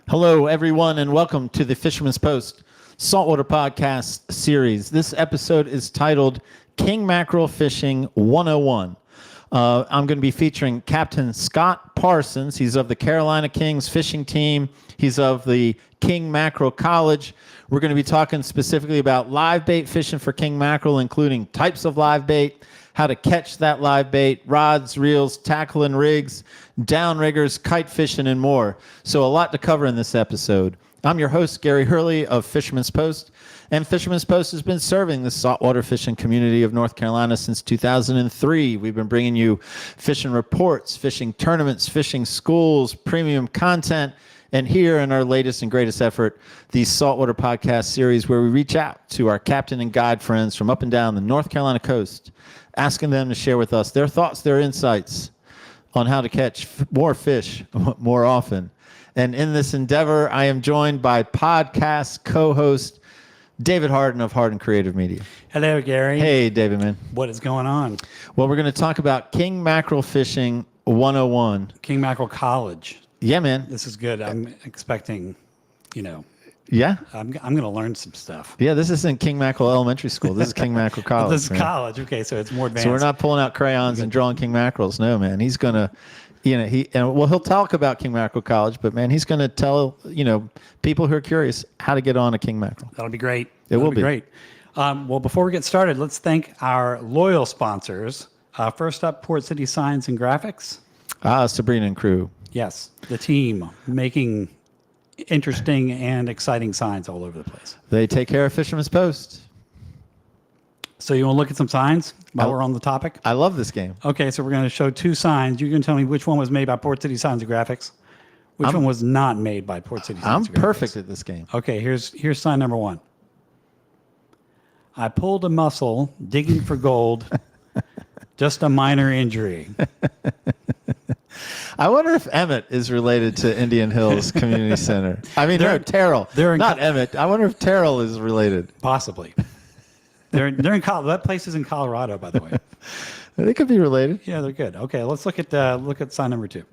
Hello, everyone, and welcome to the Fisherman's Post Saltwater Podcast series. This episode is titled King Mackerel Fishing 101. I'm going to be featuring Captain Scott Parsons. He's of the Carolina Kings fishing team. He's of the King Mackerel College. We're going to be talking specifically about live bait fishing for king mackerel, including types of live bait, how to catch that live bait, rods, reels, tackle and rigs, downriggers, kite fishing, and more. So a lot to cover in this episode. I'm your host, Gary Hurley of Fisherman's Post, and Fisherman's Post has been serving the saltwater fishing community of North Carolina since 2003. We've been bringing you fishing reports, fishing tournaments, fishing schools, premium content, and here in our latest and greatest effort, the Saltwater Podcast series, where we reach out to our captain and guide friends from up and down the North Carolina coast, asking them to share with us their thoughts, their insights on how to catch more fish more often. And in this endeavor, I am joined by podcast co-host David Harden of Harden Creative Media. Hello, Gary. Hey, David, man. What is going on? Well, we're going to talk about King Mackerel Fishing 101. King Mackerel College. Yeah, man. This is good. I'm expecting, Yeah? I'm going to learn some stuff. Yeah, this isn't King Mackerel Elementary School. This is King Mackerel College. This is man. college. Okay, so it's more advanced. So we're not pulling out crayons and drawing king mackerels. No, man. He's going to, he'll talk about King Mackerel College, but man, he's going to tell, people who are curious how to get on a king mackerel. That'll be great. It will be great. Well, before we get started, let's thank our loyal sponsors. First up, Port City Signs and Graphics. Sabrina and crew. Yes, the team making interesting and exciting signs all over the place. They take care of Fisherman's Post. So you want to look at some signs while we're on the topic? I love this game. Okay, so we're going to show two signs. You're going to tell me which one was made by Port City Signs and Graphics, which one was not made by Port City Signs and Graphics. I'm perfect at this game. Okay, here's sign number one. I pulled a muscle digging for gold, just a minor injury. I wonder if Emmett is related to Indian Hills Community Center. I mean, Terrell. Not Emmett. I wonder if Terrell is related. Possibly. They're in that place is in Colorado, by the way. They could be related. Yeah, they're good. Okay, let's look at sign number two.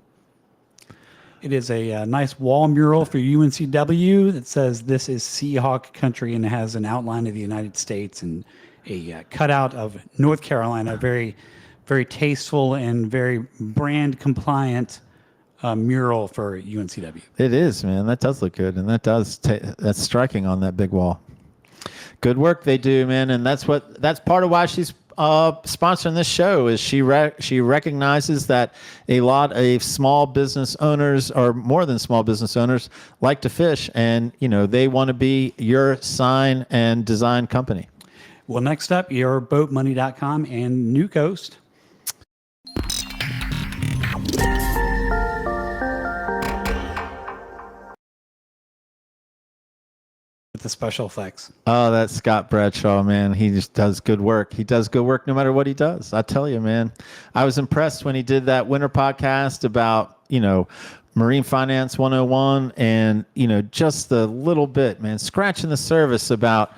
It is a nice wall mural for UNCW that says this is Seahawk country, and it has an outline of the United States and a cutout of North Carolina. Very, very tasteful and very brand compliant mural for UNCW. It is, man. That does look good, and that's striking on that big wall. Good work they do, man, and that's part of why she's sponsoring this show. Is she recognizes that a lot of small business owners, or more than small business owners, like to fish, and they want to be your sign and design company. Well, next up, yourboatmoney.com and New Coast. The special effects. Oh, that's Scott Bradshaw, man. He just does good work. He does good work no matter what he does. I tell you, man. I was impressed when he did that winter podcast about, Marine Finance 101 and, just the little bit, man, scratching the surface about,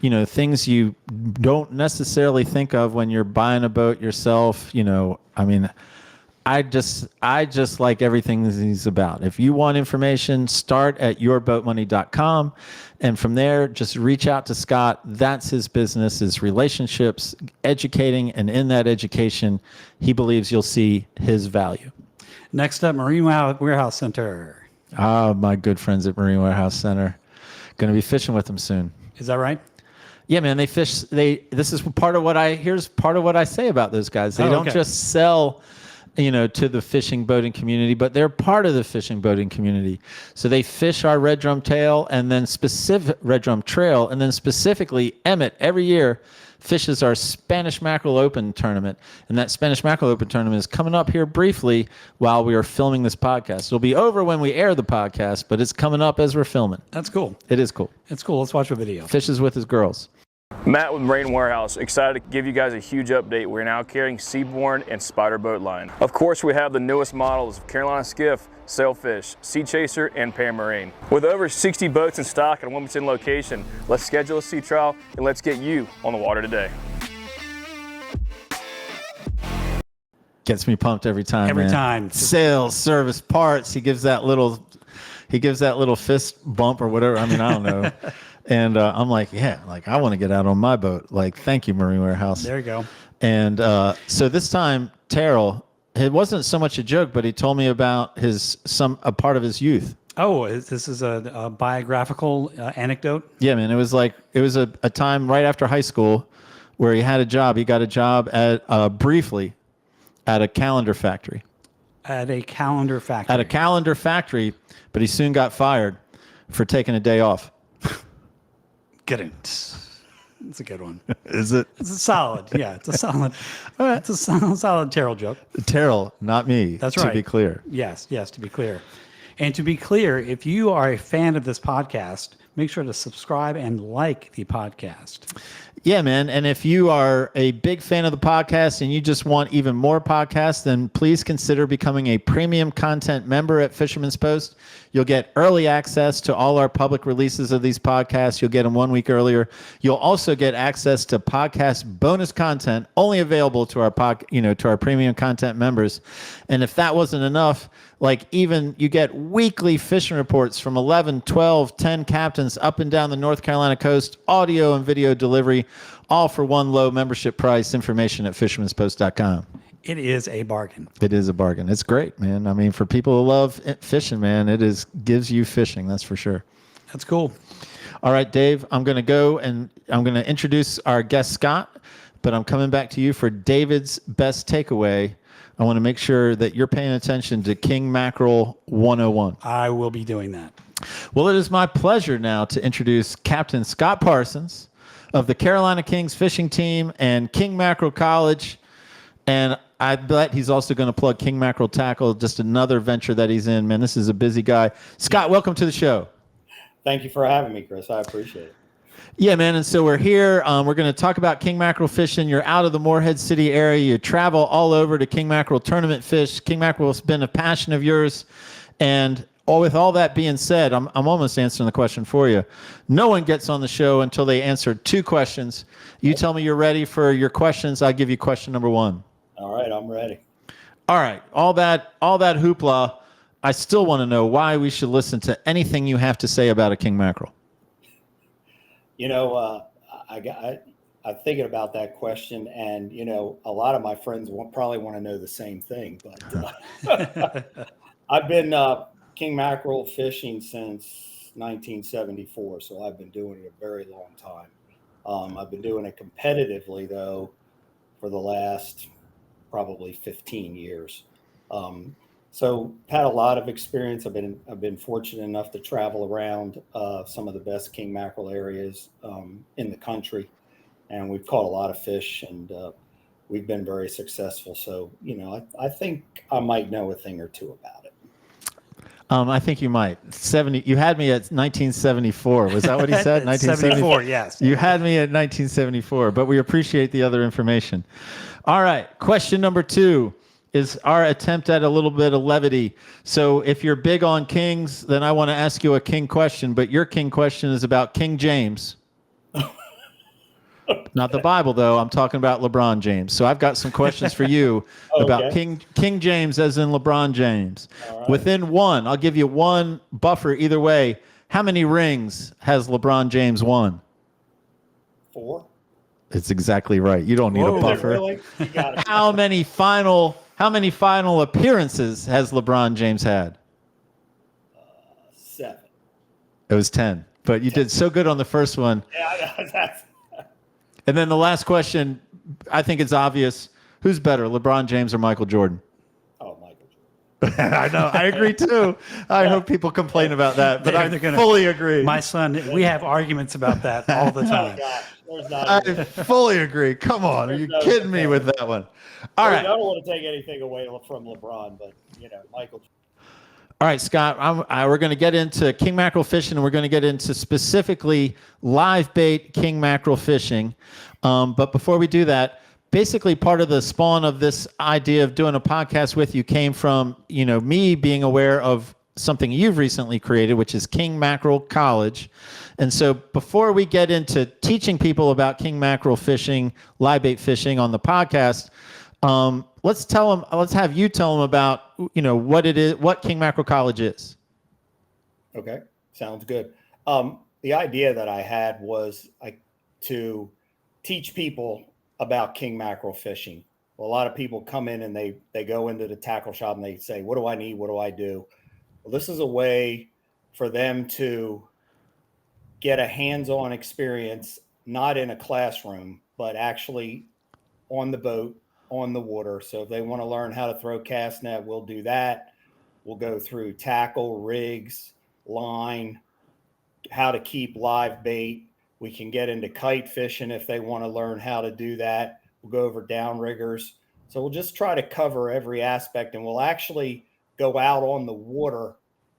things you don't necessarily think of when you're buying a boat yourself. I just like everything that he's about. If you want information, start at yourboatmoney.com. And from there, just reach out to Scott. That's his business, his relationships, educating. And in that education, he believes you'll see his value. Next up, Marine Warehouse Center. My good friends at Marine Warehouse Center. Going to be fishing with them soon. Is that right? Yeah, man, they fish. This is part of what here's part of what I say about those guys. They don't just sell to the fishing boating community, but they're part of the fishing boating community. So they fish our red drum trail, and then specifically Emmett every year fishes our Spanish Mackerel Open tournament. And that Spanish Mackerel Open tournament is coming up here briefly while we are filming this podcast. It'll be over when we air the podcast, but it's coming up as we're filming. That's cool. It is cool. It's cool. Let's watch a video. Fishes with his girls. Matt with Marine Warehouse, excited to give you guys a huge update. We're now carrying Seaborn and Spider boat line. Of course, we have the newest models of Carolina Skiff, Sailfish, Sea Chaser, and Pan Marine. With over 60 boats in stock at a Wilmington location, let's schedule a sea trial and let's get you on the water today. Gets me pumped every time. Every man. time. Sales, service, parts. He gives that little he gives that little fist bump or whatever. I mean, I don't know. And I'm like, yeah, like I want to get out on my boat. Like, thank you, Marine Warehouse. There you go. And so this time, Terrell, it wasn't so much a joke, but he told me about a part of his youth. Oh, this is a biographical anecdote? Yeah, man. It was a time right after high school where he had a job. He got a job briefly at a calendar factory. At a calendar factory. At a calendar factory, but he soon got fired for taking a day off. Get it. It's a good one. Is it? It's a solid. Yeah, it's a solid. It's a solid Terrell joke. Terrell, not me. That's right. To be clear. Yes, to be clear. And to be clear, if you are a fan of this podcast, make sure to subscribe and like the podcast. Yeah, man. And if you are a big fan of the podcast and you just want even more podcasts, then please consider becoming a premium content member at Fisherman's Post. You'll get early access to all our public releases of these podcasts. You'll get them 1 week earlier. You'll also get access to podcast bonus content only available to our to our premium content members. And if that wasn't enough, like even you get weekly fishing reports from 11, 12, 10 captains up and down the North Carolina coast, audio and video delivery, all for one low membership price. Information at fishermanspost.com. It is a bargain. It is a bargain. It's great, man. I mean, for people who love fishing, man, gives you fishing. That's for sure. That's cool. All right, Dave, I'm going to go and I'm going to introduce our guest, Scott, but I'm coming back to you for David's best takeaway. I want to make sure that you're paying attention to King Mackerel 101. I will be doing that. Well, it is my pleasure now to introduce Captain Scott Parsons of the Carolina Kings fishing team and King Mackerel College. And I bet he's also going to plug King Mackerel Tackle, just another venture that he's in. Man, this is a busy guy. Scott, welcome to the show. Thank you for having me, Chris. I appreciate it. Yeah, man. And so we're here. We're going to talk about king mackerel fishing. You're out of the Morehead City area. You travel all over to king mackerel tournament fish. King mackerel has been a passion of yours. And with all that being said, I'm almost answering the question for you. No one gets on the show until they answer 2 questions. You tell me you're ready for your questions. I'll give you question number 1. All right, I'm ready. All right. All that hoopla. I still want to know why we should listen to anything you have to say about a king mackerel. You know, I'm thinking about that question, and you know, a lot of my friends probably want to know the same thing. But I've been king mackerel fishing since 1974, so I've been doing it a very long time. I've been doing it competitively though for the last probably 15 years. So had a lot of experience. I've been fortunate enough to travel around some of the best king mackerel areas in the country, and we've caught a lot of fish, and we've been very successful. So, you know, I think I might know a thing or two about it. I think you might. 70. You had me at 1974. Was that what he said? 1974. Yes. You had me at 1974, but we appreciate the other information. All right. Question number 2 is our attempt at a little bit of levity. So if you're big on kings, then I want to ask you a king question, but your king question is about King James. Not the Bible, though. I'm talking about LeBron James. So I've got some questions for you about King James as in LeBron James. Right. Within 1, I'll give you 1 buffer either way. How many rings has LeBron James won? 4. It's exactly right. You don't need a buffer. Really? You got it. How many final appearances has LeBron James had? 7. It was 10. But you did so good on the first one. Yeah, And then the last question, I think it's obvious. Who's better, LeBron James or Michael Jordan? Oh, Michael Jordan. I know. I agree, too. I hope people complain about that, but I fully agree. My son, we have arguments about that all the time. Oh, gosh. I fully agree. Come on. Are you kidding me with that one? All right. I don't want to take anything away from LeBron, but, you know, Michael. All right, Scott, we're going to get into king mackerel fishing, and we're going to get into specifically live bait king mackerel fishing. But before we do that, basically part of the spawn of this idea of doing a podcast with you came from, you know, me being aware of something you've recently created, which is King Mackerel College. And so before we get into teaching people about king mackerel fishing, live bait fishing on the podcast, let's have you tell them about, you know, what it is, what King Mackerel College is. Okay, sounds good. The idea that I had was to teach people about king mackerel fishing. Well, a lot of people come in and they go into the tackle shop and they say, "What do I need? What do I do?" Well, this is a way for them to get a hands-on experience, not in a classroom, but actually on the boat, on the water. So if they want to learn how to throw cast net, we'll do that. We'll go through tackle, rigs, line, how to keep live bait. We can get into kite fishing if they want to learn how to do that. We'll go over downriggers. So we'll just try to cover every aspect, and we'll actually go out on the water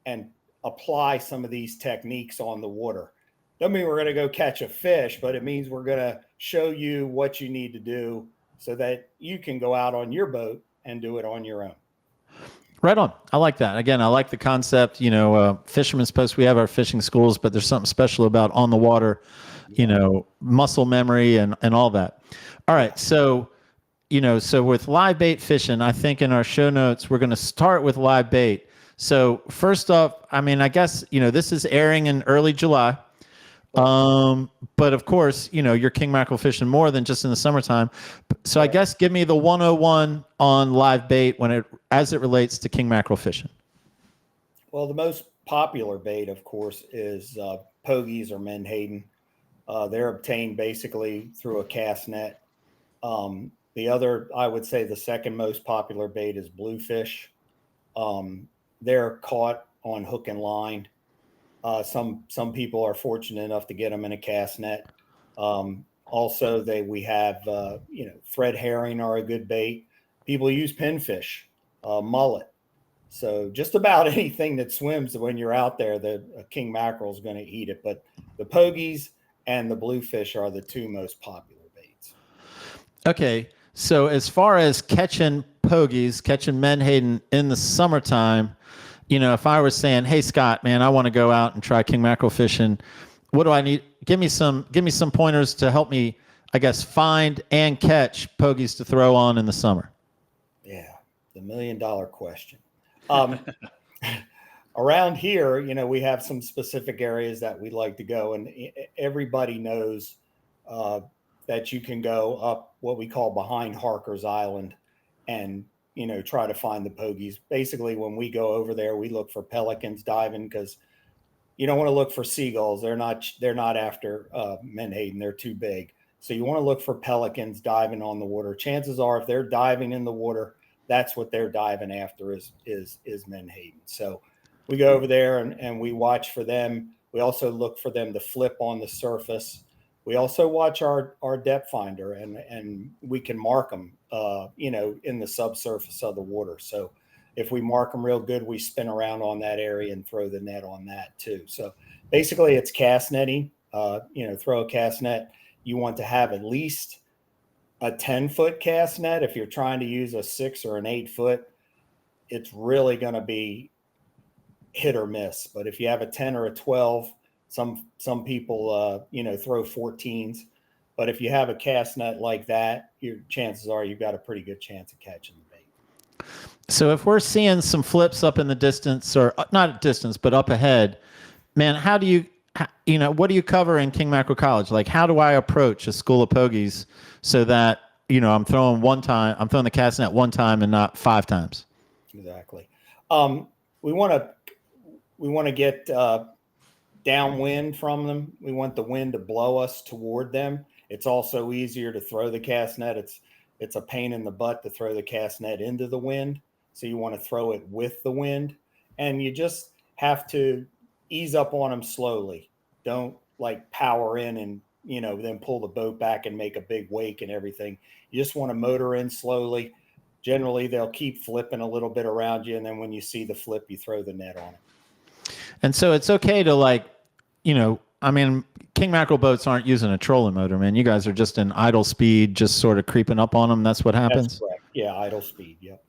and apply some of these techniques on the water. Doesn't mean we're going to go catch a fish, but it means we're going to show you what you need to do so that you can go out on your boat and do it on your own. Right on. I like that. Again, I like the concept, Fisherman's Post, we have our fishing schools, but there's something special about on the water, muscle memory and all that. All right. So, so with live bait fishing, I think in our show notes, we're going to start with live bait. So first off, I guess, this is airing in early July. But of course, you're king mackerel fishing more than just in the summertime. So I guess give me the 101 on live bait as it relates to king mackerel fishing. Well, the most popular bait, of course, is pogies or menhaden. They're obtained basically through a cast net. The other, I would say the second most popular bait is bluefish. They're caught on hook and line. Some people are fortunate enough to get them in a cast net. Also, we have thread herring are a good bait. People use pinfish, mullet. So just about anything that swims when you're out there, the king mackerel is going to eat it. But the pogies and the bluefish are the two most popular baits. Okay, so as far as catching pogies, catching menhaden in the summertime, if I was saying, "Hey Scott, man, I want to go out and try king mackerel fishing. What do I need? Give me some pointers to help me, I guess, find and catch pogies to throw on in the summer." Yeah, the $1 million question. Around here, we have some specific areas that we like to go, and everybody knows that you can go up what we call behind Harker's Island and try to find the pogies. Basically, when we go over there, we look for pelicans diving because you don't want to look for seagulls. They're not after menhaden. They're too big. So you want to look for pelicans diving on the water. Chances are, if they're diving in the water, that's what they're diving after is menhaden. So we go over there and we watch for them. We also look for them to flip on the surface. We also watch our depth finder and we can mark them, in the subsurface of the water. So if we mark them real good, we spin around on that area and throw the net on that too. So basically it's cast netting, throw a cast net. You want to have at least a 10-foot cast net. If you're trying to use a 6 or an 8-foot, it's really going to be hit or miss. But if you have a 10 or a 12, some people, throw 14s. But if you have a cast net like that, your chances are you've got a pretty good chance of catching the bait. So if we're seeing some flips up in the distance, or not at distance, but up ahead, man, what do you cover in king mackerel college? Like, how do I approach a school of pogies so that, I'm throwing the cast net one time and not 5 times? Exactly. We want to get downwind from them. We want the wind to blow us toward them. It's also easier to throw the cast net. It's a pain in the butt to throw the cast net into the wind. So you want to throw it with the wind, and you just have to ease up on them slowly. Don't power in and, then pull the boat back and make a big wake and everything. You just want to motor in slowly. Generally, they'll keep flipping a little bit around you. And then when you see the flip, you throw the net on it. And so it's okay to king mackerel boats aren't using a trolling motor, man. You guys are just in idle speed, just sort of creeping up on them. That's what happens. That's correct. Yeah. Idle speed. Yep.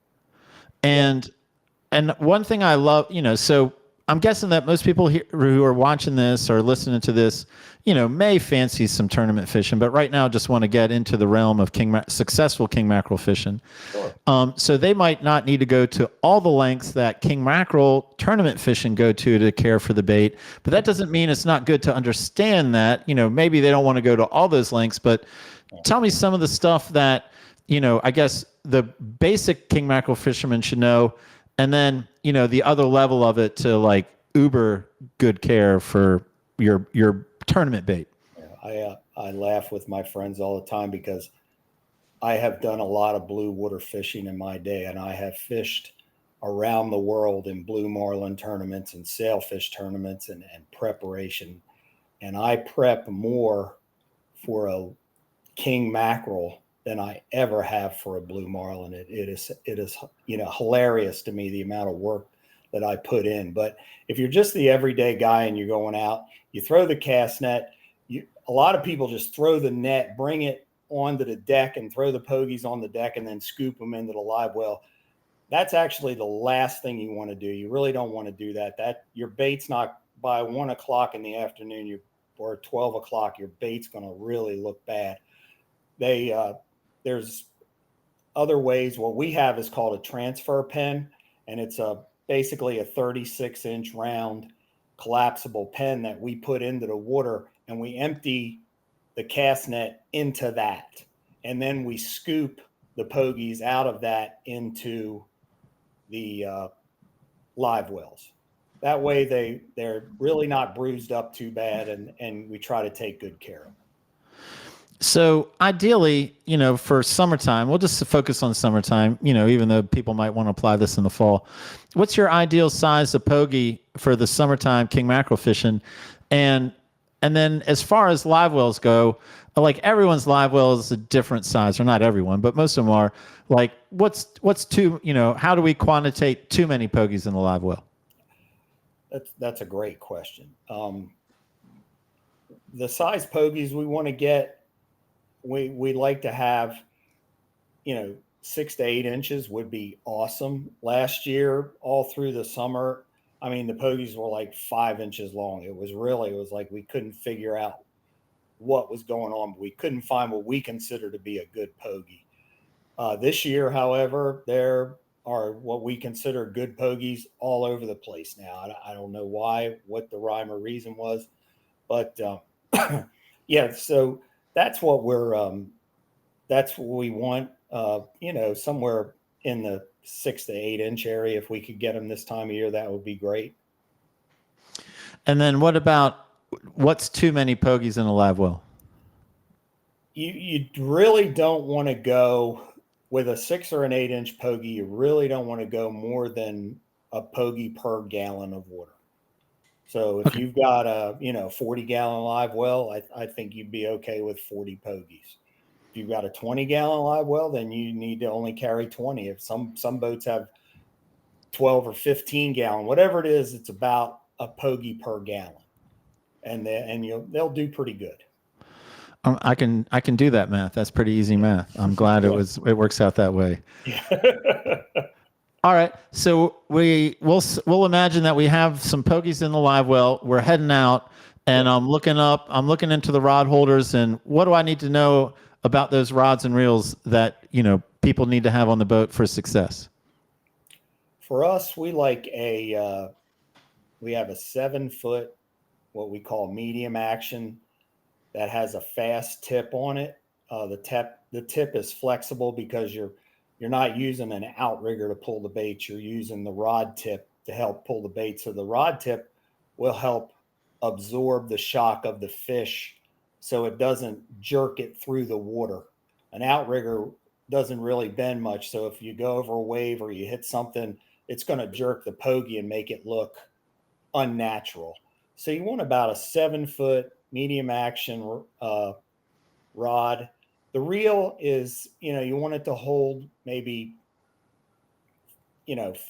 And one thing I love, so I'm guessing that most people here who are watching this or listening to this, may fancy some tournament fishing, but right now just want to get into the realm of successful king mackerel fishing. Sure. So they might not need to go to all the lengths that king mackerel tournament fishing go to care for the bait, but that doesn't mean it's not good to understand that, maybe they don't want to go to all those lengths, but tell me some of the stuff that, I guess the basic king mackerel fisherman should know, and then, the other level of it to like uber good care for your tournament bait. I laugh with my friends all the time because I have done a lot of blue water fishing in my day, and I have fished around the world in blue marlin tournaments and sailfish tournaments and preparation. And I prep more for a king mackerel than I ever have for a blue marlin. It is hilarious to me, the amount of work that I put in. But if you're just the everyday guy and you're going out, you throw the cast net. A lot of people just throw the net, bring it onto the deck and throw the pogies on the deck and then scoop them into the live well. That's actually the last thing you want to do. You really don't want to do that. That your bait's not by 1 o'clock in the afternoon or 12 o'clock, your bait's going to really look bad. There's other ways. What we have is called a transfer pen, and it's basically a 36-inch round collapsible pen that we put into the water, and we empty the cast net into that. And then we scoop the pogies out of that into the live wells. That way they're really not bruised up too bad, and we try to take good care of them. So ideally, for summertime, we'll just focus on summertime, even though people might want to apply this in the fall. What's your ideal size of pogie for the summertime king mackerel fishing? And then as far as live wells go, like everyone's live well is a different size, or not everyone, but most of them are. Like what's too, how do we quantitate too many pogies in the live well? That's a great question. The size pogies we want to get, we like to have, 6 to 8 inches would be awesome. Last year, all through the summer, I mean, the pogies were like 5 inches long. It was like we couldn't figure out what was going on, but we couldn't find what we consider to be a good pogie. This year, however, there are what we consider good pogies all over the place now. I don't know why, what the rhyme or reason was, but yeah, so that's what that's what we want, somewhere in the 6 to 8 inch area. If we could get them this time of year, that would be great. And then what's too many pogies in a live well? You really don't want to go with a 6 or an 8 inch pogie. You really don't want to go more than a pogie per gallon of water. So if you've got a 40-gallon live well, I think you'd be okay with 40 pogies. If you've got a 20-gallon live well, then you need to only carry 20. If some boats have 12 or 15-gallon, whatever it is, it's about a pogie per gallon, and they'll do pretty good. I can do that math. That's pretty easy math. I'm glad it works out that way. Yeah. All right. So we'll imagine that we have some pogies in the live well. We're heading out, and I'm looking into the rod holders, and what do I need to know about those rods and reels that, people need to have on the boat for success? For us, we like we have a 7-foot, what we call medium action, that has a fast tip on it. The tip is flexible because you're not using an outrigger to pull the bait. You're using the rod tip to help pull the bait. So the rod tip will help absorb the shock of the fish so it doesn't jerk it through the water. An outrigger doesn't really bend much. So if you go over a wave or you hit something, it's going to jerk the pogie and make it look unnatural. So you want about a 7-foot medium action rod. The reel is, you want it to hold maybe,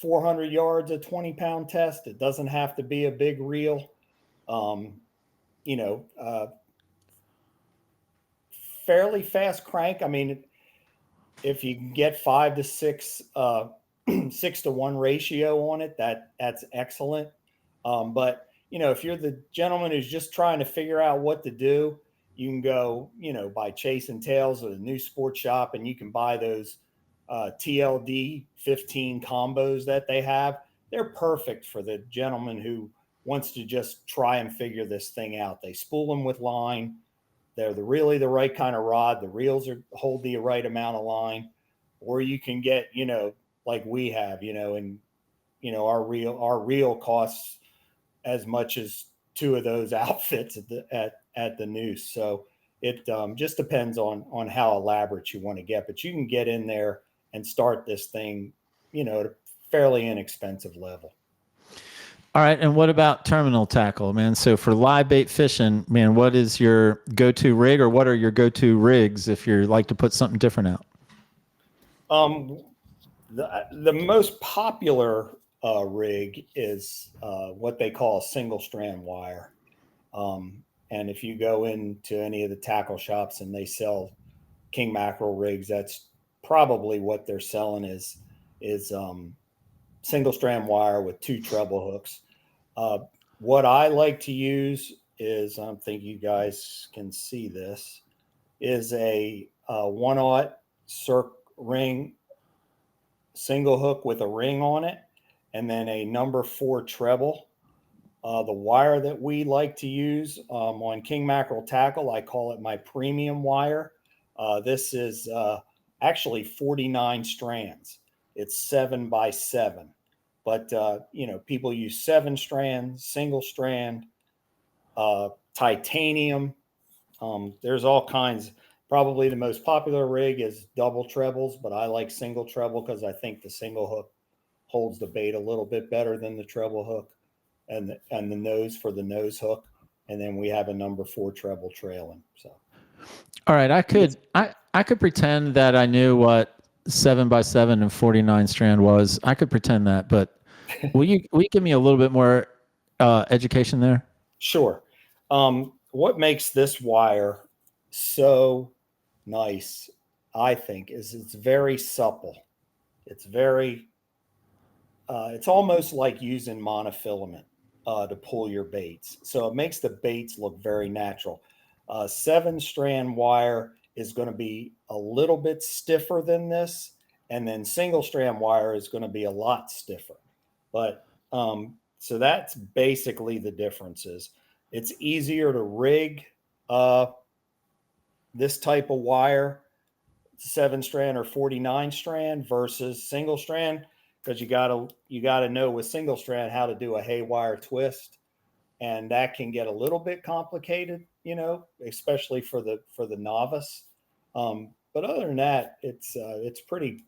400 yards, a 20-pound test. It doesn't have to be a big reel. Fairly fast crank. I mean, if you can get 5 to 6, 6 to 1 ratio on it, that's excellent. But if you're the gentleman who's just trying to figure out what to do, you can go, by Chase and Tails or the new sports shop, and you can buy those TLD 15 combos that they have. They're perfect for the gentleman who wants to just try and figure this thing out. They spool them with line. They're really the right kind of rod. The reels hold the right amount of line. Or you can get, like we have, and our reel costs as much as two of those outfits at the noose. So it just depends on how elaborate you want to get, but you can get in there and start this thing, at a fairly inexpensive level. All right. And what about terminal tackle, man? So for live bait fishing, man, what is your go-to rig, or what are your go-to rigs if you like to put something different out? The most popular rig is what they call a single strand wire. And if you go into any of the tackle shops and they sell king mackerel rigs, that's probably what they're selling is single strand wire with 2 treble hooks. What I like to use is, I think you guys can see this, is a 1/0 circ ring single hook with a ring on it, and then a number 4 treble. The wire that we like to use on king mackerel tackle, I call it my premium wire. This is actually 49 strands. It's 7x7, but people use 7 strands, single strand, titanium. There's all kinds. Probably the most popular rig is double trebles, but I like single treble because I think the single hook holds the bait a little bit better than the treble hook, and the nose for the nose hook. And then we have a number 4 treble trailing. So, all right, I could pretend that I knew what 7x7 and 49 strand was. I could pretend that, but will you give me a little bit more education there? Sure. What makes this wire so nice, I think, is it's very supple. It's very, it's almost like using monofilament to pull your baits. So it makes the baits look very natural. 7-strand wire is going to be a little bit stiffer than this, and then single strand wire is going to be a lot stiffer. But so that's basically the differences. It's easier to rig this type of wire, 7-strand or 49 strand versus single strand, because you gotta know with single strand how to do a haywire twist, and that can get a little bit complicated, especially for the novice. But other than that, it's pretty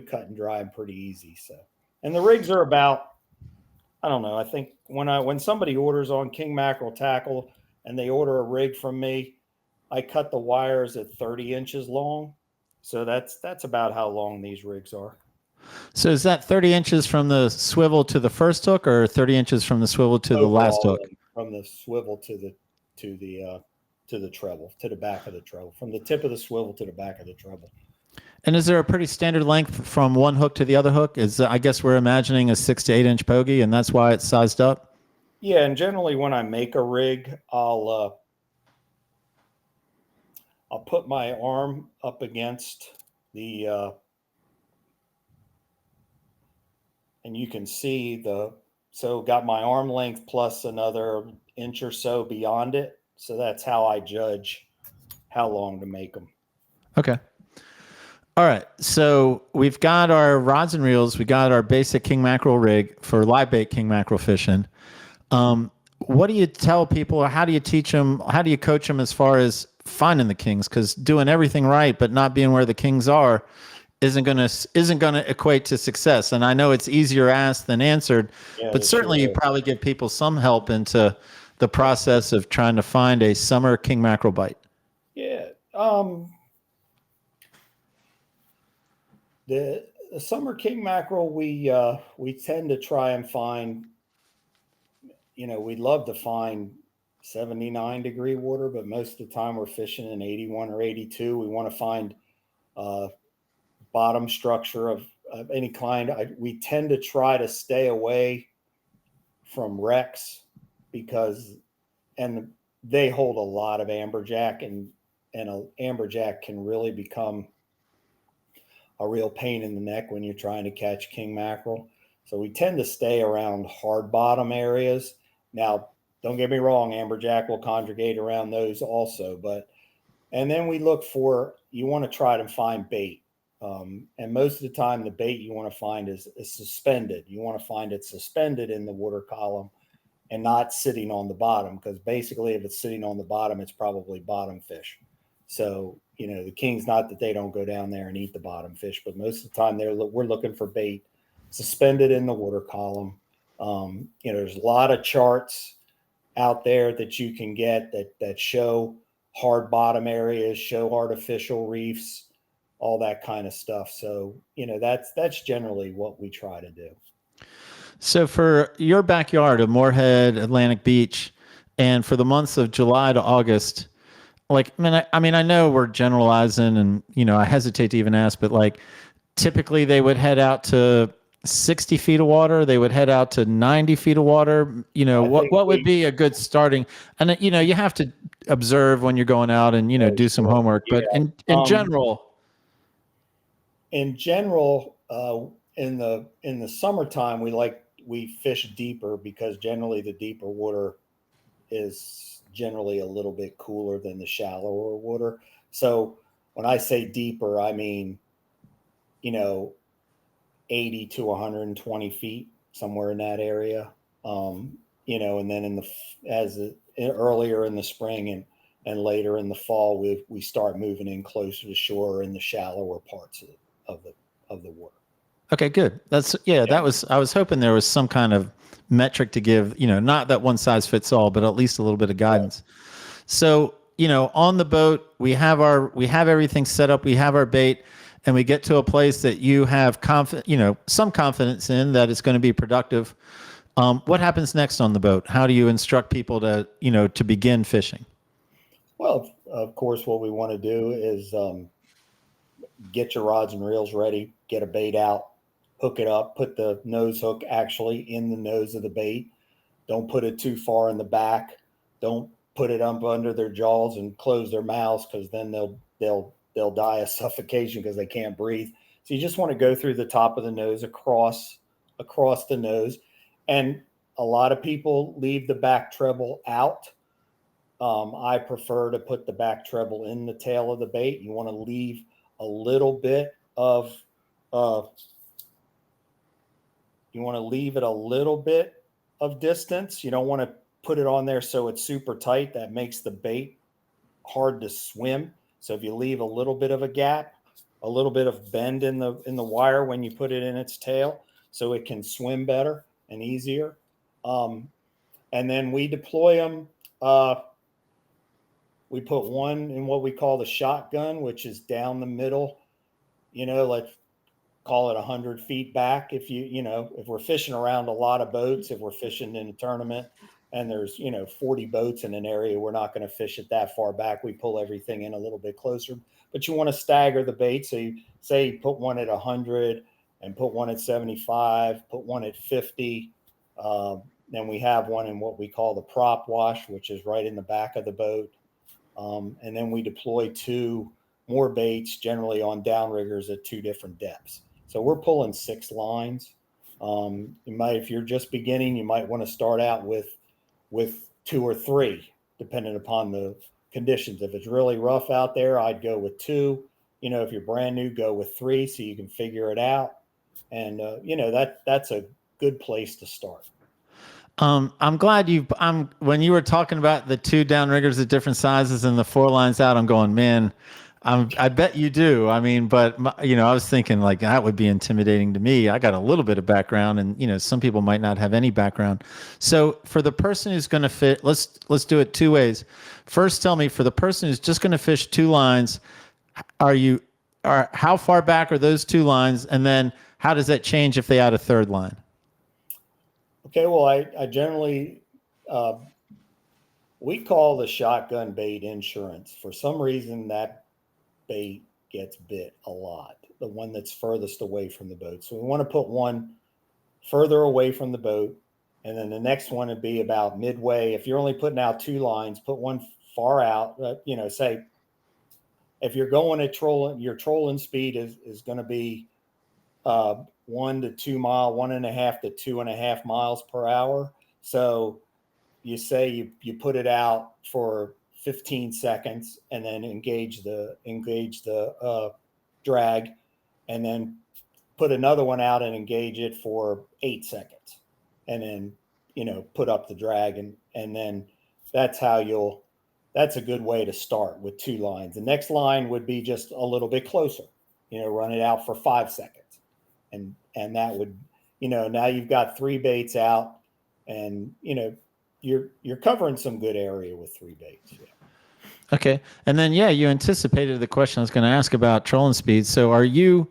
cut and dry and pretty easy. So, and the rigs are about, I don't know, I think when somebody orders on king mackerel tackle and they order a rig from me, I cut the wires at 30 inches long. So that's about how long these rigs are. So is that 30 inches from the swivel to the first hook, or 30 inches from the swivel to the last hook? From the swivel to the treble, to the back of the treble, from the tip of the swivel to the back of the treble. And is there a pretty standard length from one hook to the other hook? I guess we're imagining a 6 to 8 inch bogey, and that's why it's sized up? Yeah, and generally when I make a rig, I'll put my arm up against the, and you can see so got my arm length plus another inch or so beyond it. So that's how I judge how long to make them. Okay. All right. So we've got our rods and reels. We got our basic king mackerel rig for live bait king mackerel fishing. What do you tell people, or how do you teach them? How do you coach them as far as finding the kings? Because doing everything right but not being where the kings are isn't gonna equate to success. And I know it's easier asked than answered, but certainly you probably give people some help into the process of trying to find a summer king mackerel bite. Yeah. The summer king mackerel, we tend to try and find, we'd love to find 79-degree water, but most of the time we're fishing in 81 or 82. We want to find bottom structure of any kind. We tend to try to stay away from wrecks because, and they hold a lot of amberjack, and an amberjack can really become a real pain in the neck when you're trying to catch king mackerel. So we tend to stay around hard bottom areas. Now, don't get me wrong, amberjack will congregate around those also, and then we look for, you want to try to find bait. And most of the time, the bait you want to find is suspended. You want to find it suspended in the water column and not sitting on the bottom, because basically if it's sitting on the bottom, it's probably bottom fish. So, the king's, not that they don't go down there and eat the bottom fish, but most of the time we're looking for bait suspended in the water column. There's a lot of charts out there that you can get that show hard bottom areas, show artificial reefs, all that kind of stuff. So, that's generally what we try to do. So for your backyard of Moorhead, Atlantic Beach, and for the months of July to August, like, I know we're generalizing, and, I hesitate to even ask, but like typically they would head out to 60 feet of water. They would head out to 90 feet of water. What would be a good starting? And, you have to observe when you're going out and, do some homework, but in general. In general, in the summertime, we fish deeper, because generally the deeper water is generally a little bit cooler than the shallower water. So when I say deeper, I mean, 80 to 120 feet, somewhere in that area. And then earlier in the spring and later in the fall, we start moving in closer to shore in the shallower parts of the water. Okay, good. I was hoping there was some kind of metric to give, not that one size fits all, but at least a little bit of guidance. Right. So, on the boat, we have everything set up, we have our bait, and we get to a place that you have some confidence in that it's going to be productive. What happens next on the boat? How do you instruct people to begin fishing? Well, of course, what we want to do is get your rods and reels ready, get a bait out, hook it up, put the nose hook actually in the nose of the bait. Don't put it too far in the back. Don't put it up under their jaws and close their mouths, because then they'll die of suffocation because they can't breathe. So you just want to go through the top of the nose, across the nose. And a lot of people leave the back treble out. I prefer to put the back treble in the tail of the bait. You want to leave a little bit of distance. You don't want to put it on there so it's super tight. That makes the bait hard to swim. So if you leave a little bit of a gap, a little bit of bend in the wire when you put it in its tail, so it can swim better and easier. And then we deploy them. We put one in what we call the shotgun, which is down the middle, let's call it 100 feet back. If if we're fishing around a lot of boats, if we're fishing in a tournament and there's, 40 boats in an area, we're not going to fish it that far back. We pull everything in a little bit closer, but you want to stagger the bait. So you say you put one at 100 and put one at 75, put one at 50. Then we have one in what we call the prop wash, which is right in the back of the boat. And then we deploy 2 more baits, generally on downriggers at 2 different depths. So we're pulling 6 lines. If you're just beginning, you might want to start out with 2 or 3, depending upon the conditions. If it's really rough out there, I'd go with 2. If you're brand new, go with 3 so you can figure it out. And that's a good place to start. I'm glad when you were talking about the 2 downriggers at different sizes and the 4 lines out, I'm going, man, I bet you do. But I was thinking like that would be intimidating to me. I got a little bit of background, and some people might not have any background. So for the person who's going to fit, let's do it 2 ways. First, tell me, for the person who's just going to fish 2 lines, how far back are those 2 lines, and then how does that change if they add a 3rd line? Okay, well, I generally, we call the shotgun bait insurance. For some reason, that bait gets bit a lot, the one that's furthest away from the boat. So we want to put one further away from the boat And then the next one would be about midway. If you're only putting out 2 lines, put one far out, say if you're going at trolling, your trolling speed is going to be 1 to 2 mile, 1.5 to 2.5 miles per hour. So you say you put it out for 15 seconds and then engage the drag, and then put another one out and engage it for 8 seconds, and then put up the drag, and then that's a good way to start with 2 lines. The next line would be just a little bit closer, run it out for 5 seconds, and that would, now you've got 3 baits out, and you're covering some good area with 3 baits. Yeah. Okay. And then, you anticipated the question I was going to ask about trolling speed. So are you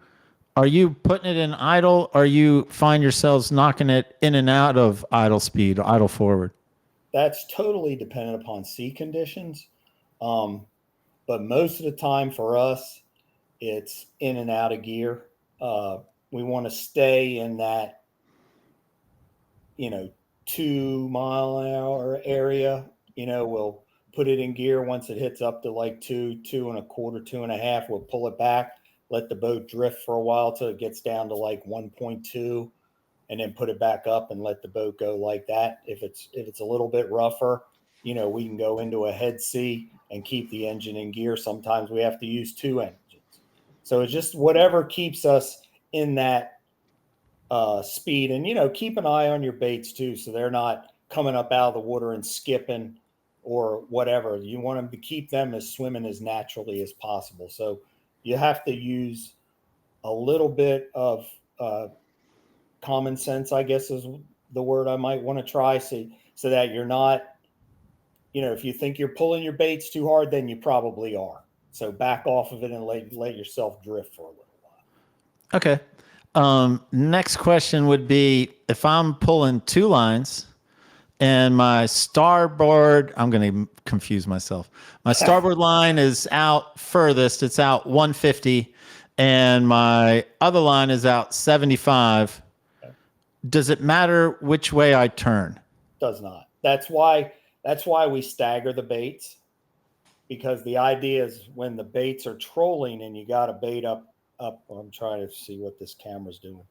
putting it in idle, or you find yourselves knocking it in and out of idle speed, idle forward? That's totally dependent upon sea conditions. But most of the time for us, it's in and out of gear. We want to stay in that, 2 mile an hour area. We'll put it in gear once it hits up to like 2, 2.25, 2.5. We'll pull it back, let the boat drift for a while till it gets down to like 1.2, and then put it back up and let the boat go like that. If it's a little bit rougher, we can go into a head sea and keep the engine in gear. Sometimes we have to use 2 engines. So it's just whatever keeps us in that speed. And, keep an eye on your baits too, so they're not coming up out of the water and skipping or whatever. You want them to keep them as swimming as naturally as possible. So you have to use a little bit of common sense, I guess is the word I might want to try, so that you're not, if you think you're pulling your baits too hard, then you probably are. So back off of it and let yourself drift for a little while. Okay. Next question would be, if I'm pulling 2 lines and my starboard, I'm going to confuse myself. My starboard line is out furthest. It's out 150, and my other line is out 75. Does it matter which way I turn? Does not. That's why we stagger the baits, because the idea is when the baits are trolling and you got a bait up, I'm trying to see what this camera's doing.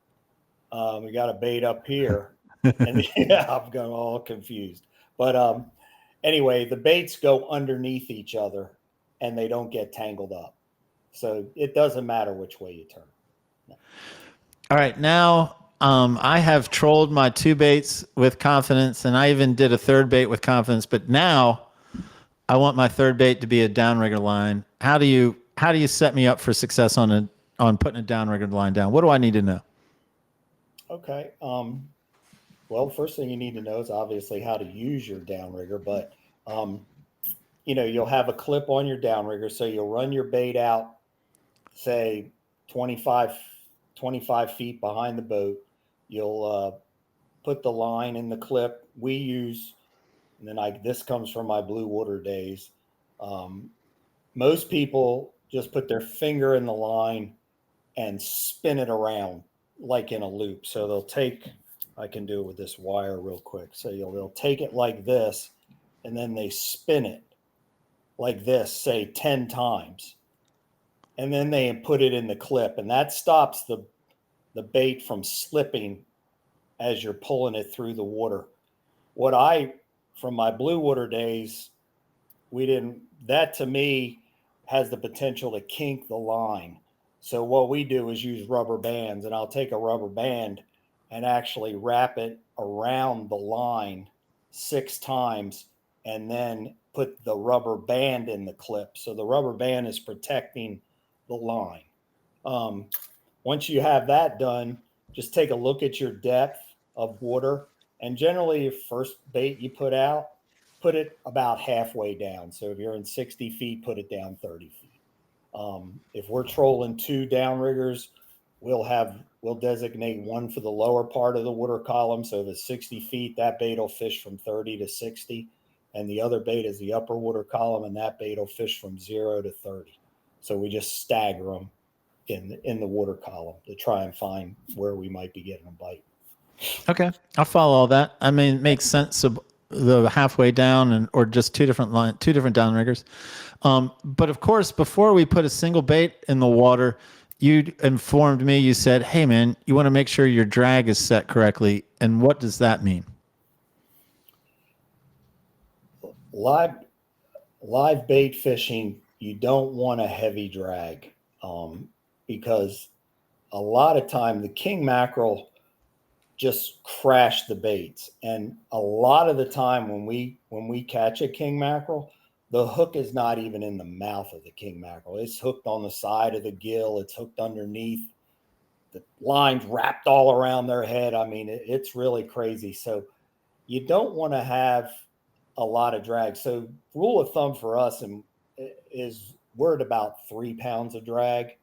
We got a bait up here, and I'm going all confused. But anyway, the baits go underneath each other and they don't get tangled up. So it doesn't matter which way you turn. No. All right. Now, I have trolled my 2 baits with confidence, and I even did a 3rd bait with confidence, but now I want my 3rd bait to be a downrigger line. How do you set me up for success on putting a downrigger line down? What do I need to know? Okay. Well, first thing you need to know is obviously how to use your downrigger, but you'll have a clip on your downrigger, so you'll run your bait out, say 25 feet behind the boat. You'll put the line in the clip. We use, and then this comes from my blue water days. Most people just put their finger in the line and spin it around like in a loop. So they'll take, I can do it with this wire real quick. So they'll take it like this, and then they spin it like this, say 10 times. And then they put it in the clip, and that stops the bait from slipping as you're pulling it through the water. From my blue water days, that to me has the potential to kink the line. So what we do is use rubber bands, and I'll take a rubber band and actually wrap it around the line 6 times, and then put the rubber band in the clip. So the rubber band is protecting the line. Once you have that done, just take a look at your depth of water, and generally your first bait you put out, put it about halfway down. So if you're in 60 feet, put it down 30 feet. If we're trolling 2 downriggers, we'll designate one for the lower part of the water column. So if it's 60 feet, that bait will fish from 30 to 60. And the other bait is the upper water column, and that bait will fish from 0 to 30. So we just stagger them in the water column to try and find where we might be getting a bite. Okay, I'll follow all that. I mean, it makes sense. Of the halfway down, and or just two different downriggers. But of course, before we put a single bait in the water, you informed me. You said, "Hey, man, you want to make sure your drag is set correctly." And what does that mean? Live live bait fishing, you don't want a heavy drag, because a lot of time the king mackerel just crash the baits, and a lot of the time when we catch a king mackerel, the hook is not even in the mouth of the king mackerel. It's hooked on the side of the gill. It's hooked underneath. The line's wrapped all around their head. I mean, it's really crazy. So you don't want to have a lot of drag. So rule of thumb for us is we're at about 3 pounds of drag.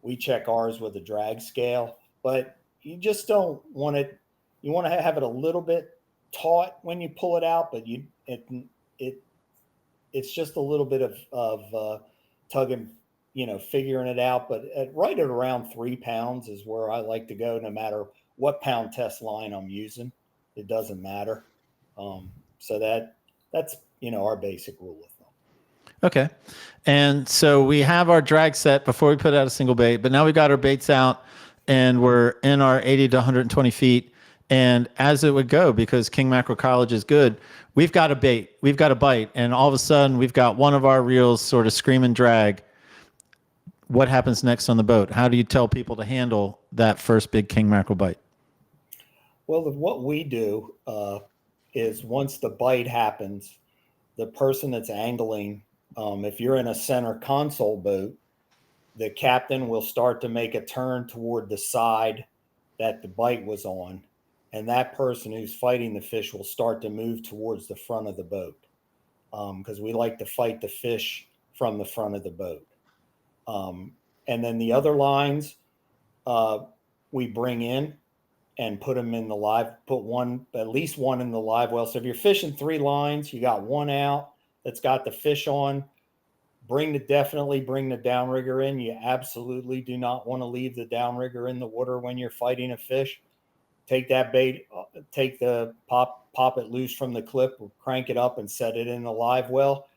We check ours with a drag scale, but you just don't want it. You want to have it a little bit taut when you pull it out, but it it's just a little bit of tugging, figuring it out. But right at around 3 pounds is where I like to go, no matter what pound test line I'm using. It doesn't matter. So that's our basic rule of thumb. Okay. And so we have our drag set before we put out a single bait, but now we got our baits out and we're in our 80 to 120 feet. And as it would go, because King Mackerel College is good, we've got a bait, we've got a bite, and all of a sudden we've got one of our reels sort of screaming drag. What happens next on the boat? How do you tell people to handle that first big King Mackerel bite? Well, what we do is once the bite happens, the person that's angling, if you're in a center console boat, the captain will start to make a turn toward the side that the bite was on. And that person who's fighting the fish will start to move towards the front of the boat, because we like to fight the fish from the front of the boat. And then the other lines we bring in and put them in the live, at least one in the live well. So if you're fishing 3 lines, you got one out that's got the fish on, definitely bring the downrigger in. You absolutely do not want to leave the downrigger in the water when you're fighting a fish. Take that bait, take the pop it loose from the clip, crank it up and set it in the live well.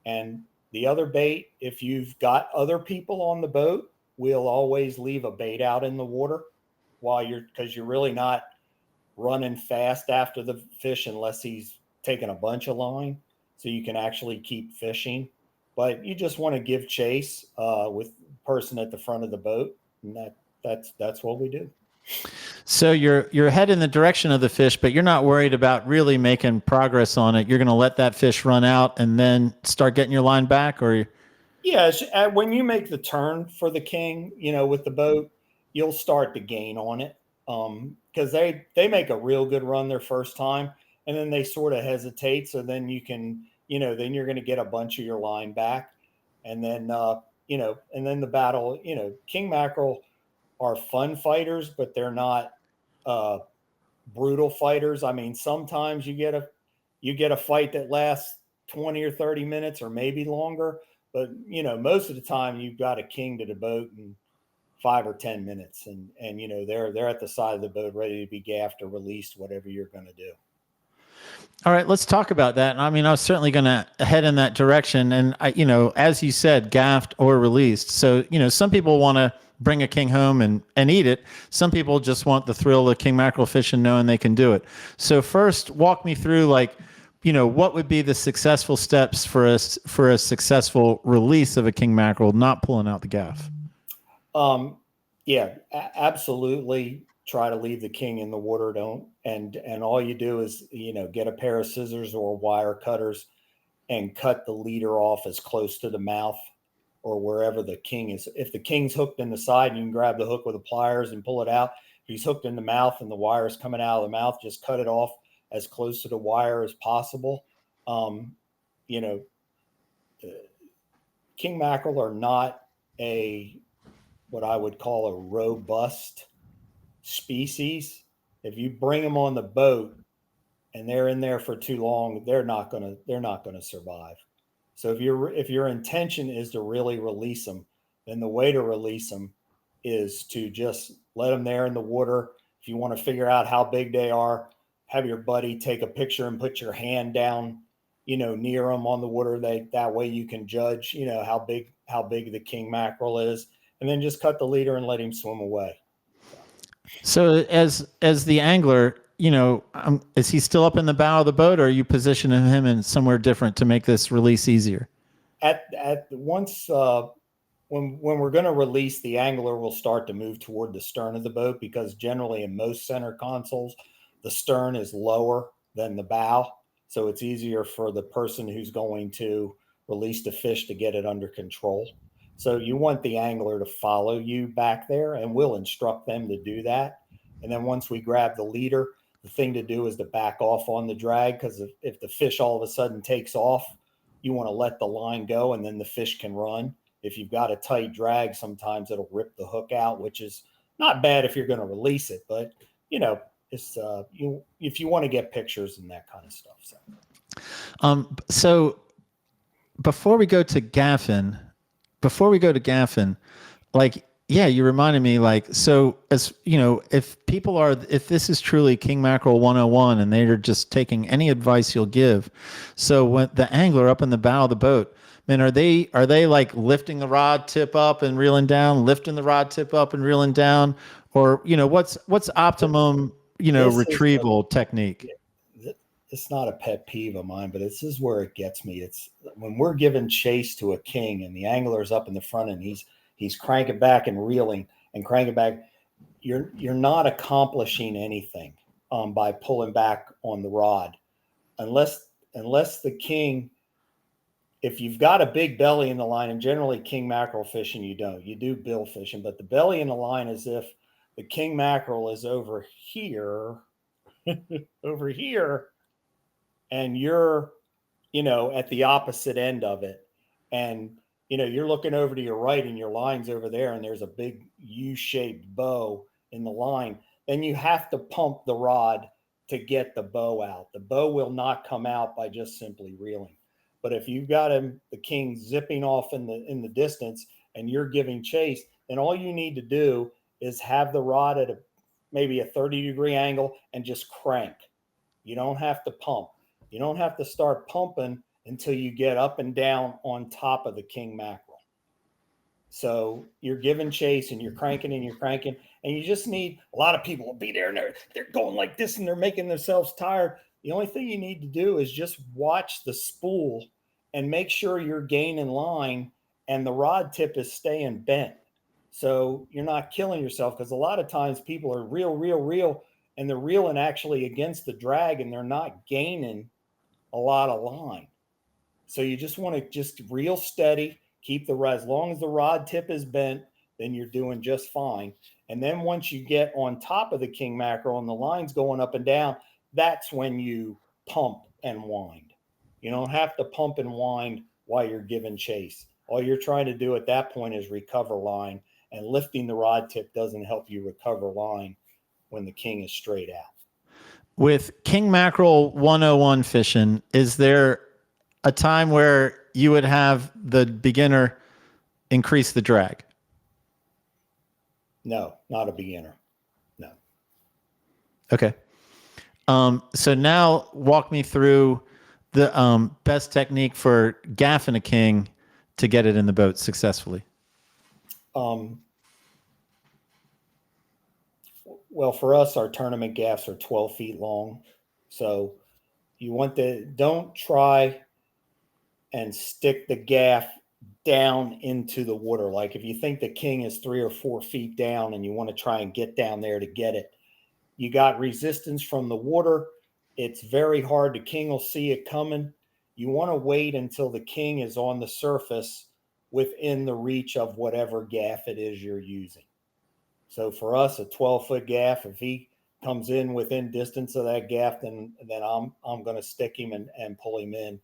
And the other bait, if you've got other people on the boat, we'll always leave a bait out in the water because you're really not running fast after the fish unless he's taking a bunch of line. So you can actually keep fishing, but you just want to give chase with the person at the front of the boat. And that's what we do. So you're heading in the direction of the fish, but you're not worried about really making progress on it. You're going to let that fish run out and then start getting your line back, or yeah, when you make the turn for the king, with the boat, you'll start to gain on it, because they make a real good run their first time, and then they sort of hesitate. So then you can, then you're going to get a bunch of your line back, and then and then the battle. King mackerel are fun fighters, but they're not brutal fighters. I mean, sometimes you get a fight that lasts 20 or 30 minutes or maybe longer, but most of the time you've got a king to the boat in 5 or 10 minutes, and they're at the side of the boat ready to be gaffed or released, whatever you're going to do. all right, let's talk about that. I mean, I was certainly going to head in that direction, and as you said, gaffed or released. So some people want to bring a king home and eat it. Some people just want the thrill of king mackerel fishing, knowing they can do it. So first, walk me through what would be the successful steps for a successful release of a king mackerel, not pulling out the gaff? Yeah, absolutely. Try to leave the king in the water. And all you do is, get a pair of scissors or wire cutters and cut the leader off as close to the mouth or wherever the king is. If the king's hooked in the side, you can grab the hook with the pliers and pull it out. If he's hooked in the mouth and the wire is coming out of the mouth, just cut it off as close to the wire as possible. King mackerel are not what I would call a robust species. If you bring them on the boat and they're in there for too long, they're not gonna survive. So if your intention is to really release them, then the way to release them is to just let them there in the water, If you want to figure out how big they are, have your buddy take a picture and put your hand down, near them on the water. That way you can judge, how big the king mackerel is, and then just cut the leader and let him swim away. So as the angler, is he still up in the bow of the boat, or are you positioning him in somewhere different to make this release easier? When we're going to release, the angler will start to move toward the stern of the boat, because generally in most center consoles, the stern is lower than the bow. So it's easier for the person who's going to release the fish to get it under control. So you want the angler to follow you back there, and we'll instruct them to do that. And then once we grab the leader, the thing to do is to back off on the drag, because if the fish all of a sudden takes off, you want to let the line go and then the fish can run. If you've got a tight drag, sometimes it'll rip the hook out, which is not bad if you're going to release it, but it's if you want to get pictures and that kind of stuff. So before we go to Gaffing, you reminded me, so as if this is truly King Mackerel 101 and they're just taking any advice you'll give. So when the angler up in the bow of the boat, man, are they like lifting the rod tip up and reeling down, lifting the rod tip up and reeling down, or, what's optimum, retrieval technique? It's not a pet peeve of mine, but this is where it gets me. It's when we're giving chase to a king and the angler's up in the front and he's cranking back and reeling and cranking back. You're not accomplishing anything by pulling back on the rod, unless the king. If you've got a big belly in the line, and generally king mackerel fishing, you do bill fishing, but the belly in the line is if the king mackerel is over here, and you're, at the opposite end of it. And, you're looking over to your right and your line's over there and there's a big U-shaped bow in the line. Then you have to pump the rod to get the bow out. The bow will not come out by just simply reeling. But if you've got the king zipping off in the distance and you're giving chase, then all you need to do is have the rod at maybe a 30-degree angle and just crank. You don't have to pump. You don't have to start pumping until you get up and down on top of the king mackerel. So you're giving chase and you're cranking and you just need, a lot of people will be there and they're going like this and they're making themselves tired. The only thing you need to do is just watch the spool and make sure you're gaining line and the rod tip is staying bent. So you're not killing yourself, because a lot of times people are reel, and they're reeling actually against the drag and they're not gaining a lot of line. So you just want to just reel steady, keep the rod. As long as the rod tip is bent, then you're doing just fine. And then once you get on top of the king mackerel and the line's going up and down, that's when you pump and wind. You don't have to pump and wind while you're giving chase. All you're trying to do at that point is recover line, and lifting the rod tip doesn't help you recover line when the king is straight out. With King Mackerel 101 fishing, is there a time where you would have the beginner increase the drag? No, not a beginner. No. Okay. So now walk me through the best technique for gaffing a king to get it in the boat successfully. Well, for us, our tournament gaffs are 12 feet long. So you want don't try and stick the gaff down into the water. Like if you think the king is 3 or 4 feet down and you want to try and get down there to get it, you got resistance from the water. It's very hard. The king will see it coming. You want to wait until the king is on the surface within the reach of whatever gaff it is you're using. So for us, a 12-foot gaff, if he comes in within distance of that gaff, then I'm going to stick him and pull him in.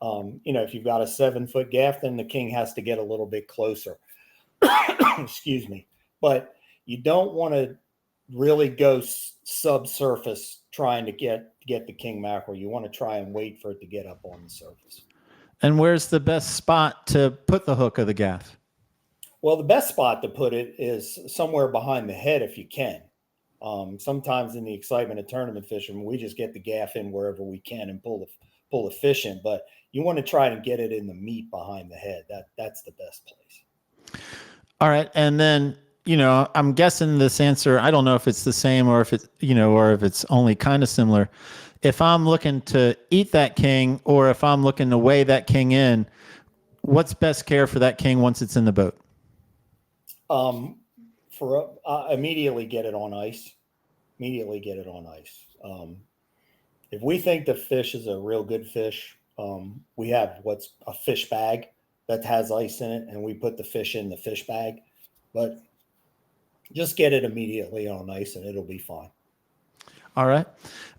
If you've got a 7-foot gaff, then the king has to get a little bit closer. Excuse me. But you don't want to really go subsurface trying to get the king mackerel. You want to try and wait for it to get up on the surface. And where's the best spot to put the hook of the gaff? Well, the best spot to put it is somewhere behind the head if you can. Sometimes in the excitement of tournament fishing, we just get the gaff in wherever we can and pull the fish in. But you want to try and get it in the meat behind the head. That's the best place. All right. And then, I'm guessing this answer, I don't know if it's the same or if it's, or if it's only kind of similar. If I'm looking to eat that king or if I'm looking to weigh that king in, what's best care for that king once it's in the boat? Immediately get it on ice. Immediately get it on ice. If we think the fish is a real good fish, we have what's a fish bag that has ice in it, and we put the fish in the fish bag. But just get it immediately on ice, and it'll be fine. All right,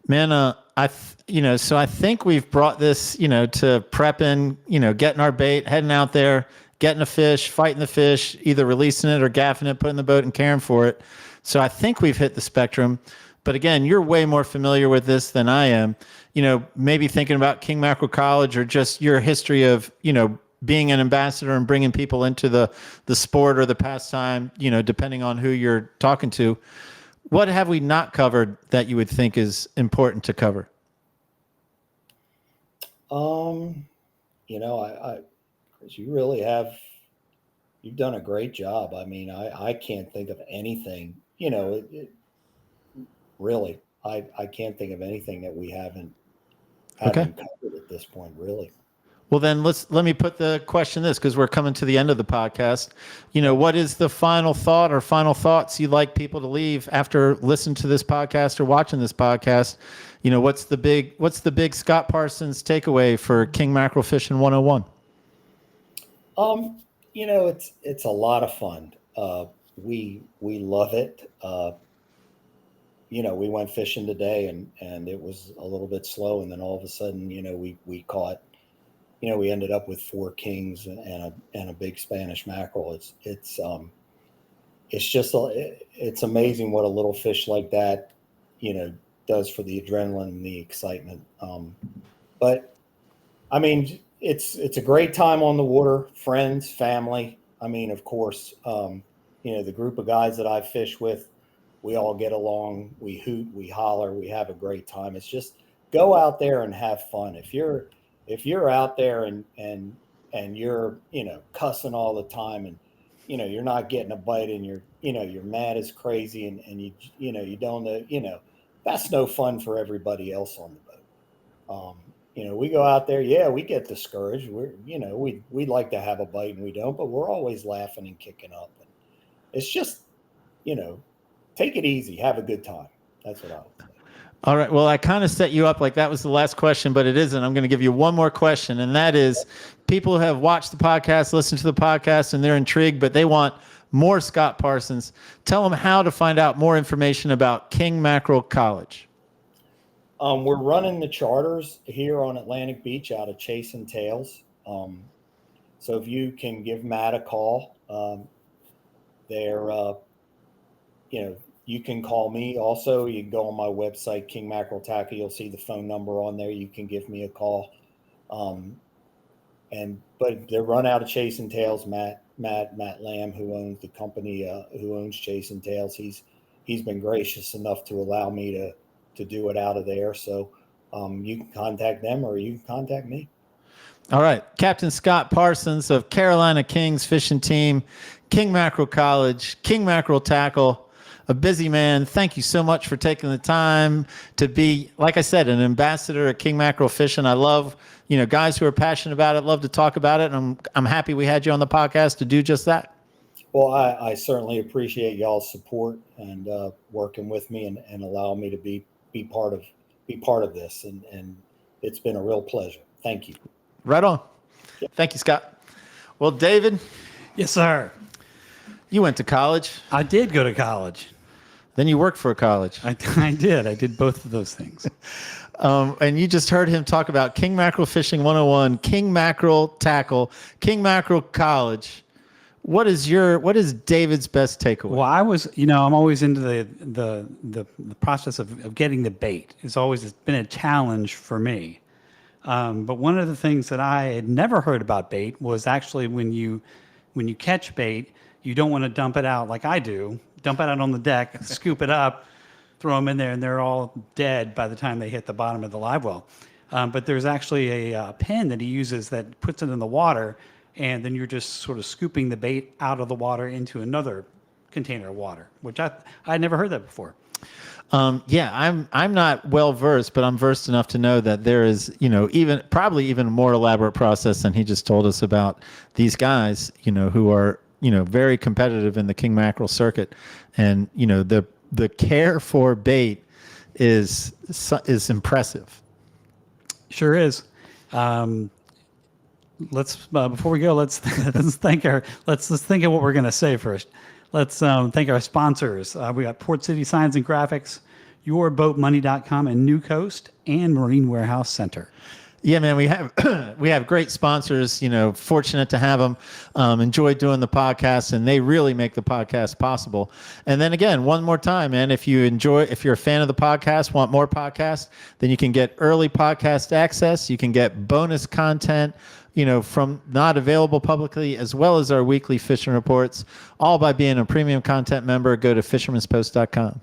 man. So I think we've brought this, to prepping, getting our bait, heading out there, getting a fish, fighting the fish, either releasing it or gaffing it, putting the boat and caring for it. So I think we've hit the spectrum. But again, you're way more familiar with this than I am. Maybe thinking about King Mackerel College or just your history of, being an ambassador and bringing people into the sport or the pastime, depending on who you're talking to. What have we not covered that you would think is important to cover? Chris, you really you've done a great job. I mean, I can't think of anything, really, I can't think of anything that we haven't covered at this point, really. Well, then let me put the question this, because we're coming to the end of the podcast. What is the final thought or final thoughts you'd like people to leave after listening to this podcast or watching this podcast? What's the big Scott Parsons takeaway for King Mackerel Fishing 101? It's a lot of fun. We love it. We went fishing today and it was a little bit slow, and then all of a sudden, we caught. We ended up with 4 kings and a big Spanish mackerel. It's amazing what a little fish like that, does for the adrenaline and the excitement. But I mean, it's a great time on the water, friends, family. I mean, of course, the group of guys that I fish with, we all get along, we hoot, we holler, we have a great time. It's just go out there and have fun. If you're out there and you're, cussing all the time and, you're not getting a bite and you're mad as crazy and you don't know, that's no fun for everybody else on the boat. We go out there. Yeah, we get discouraged. We'd like to have a bite and we don't, but we're always laughing and kicking up. And it's just, take it easy, have a good time. That's what I would say. All right. Well, I kind of set you up like that was the last question, but it isn't. I'm going to give you one more question, and that is people who have watched the podcast, listened to the podcast, and they're intrigued, but they want more Scott Parsons. Tell them how to find out more information about King Mackerel College. We're running the charters here on Atlantic Beach out of Chasing Tails. So if you can give Matt a call, you can call me also. You can go on my website, King Mackerel Tackle. You'll see the phone number on there. You can give me a call. But they're run out of Chasing Tails. Matt Lamb, who owns the company, who owns Chasing Tails, he's been gracious enough to allow me to do it out of there. So you can contact them or you can contact me. All right. Captain Scott Parsons of Carolina Kings Fishing Team, King Mackerel College, King Mackerel Tackle. A busy man. Thank you so much for taking the time to be, like I said, an ambassador of King Mackerel Fishing. I love, guys who are passionate about it, love to talk about it. And I'm happy we had you on the podcast to do just that. Well, I certainly appreciate y'all's support and working with me and allowing me to be part of this. And it's been a real pleasure. Thank you. Right on. Yep. Thank you, Scott. Well, David. Yes, sir. You went to college. I did go to college. Then you worked for a college. I did. I did both of those things. And you just heard him talk about King Mackerel Fishing 101, King Mackerel Tackle, King Mackerel College. What is David's best takeaway? Well, I'm always into the process of getting the bait. It's been a challenge for me. But one of the things that I had never heard about bait was actually when you catch bait, you don't want to dump it out like I do. Dump it out on the deck, scoop it up, throw them in there, and they're all dead by the time they hit the bottom of the live well. But there's actually a pen that he uses that puts it in the water, and then you're just sort of scooping the bait out of the water into another container of water, which I'd never heard that before. Yeah, I'm not well versed, but I'm versed enough to know that there is, probably even a more elaborate process than he just told us about these guys, who are, very competitive in the king mackerel circuit, and the care for bait is impressive. Sure is. Let's before we go, let's think of what we're going to say first. Let's thank our sponsors. We got Port City Signs and Graphics, YourBoatMoney.com, and New Coast, and Marine Warehouse Center. Yeah, man, we have great sponsors. Fortunate to have them. Enjoy doing the podcast, and they really make the podcast possible. And then again, one more time, man, if you're a fan of the podcast, want more podcasts, then you can get early podcast access. You can get bonus content, from not available publicly, as well as our weekly fishing reports, all by being a premium content member. Go to fishermanspost.com.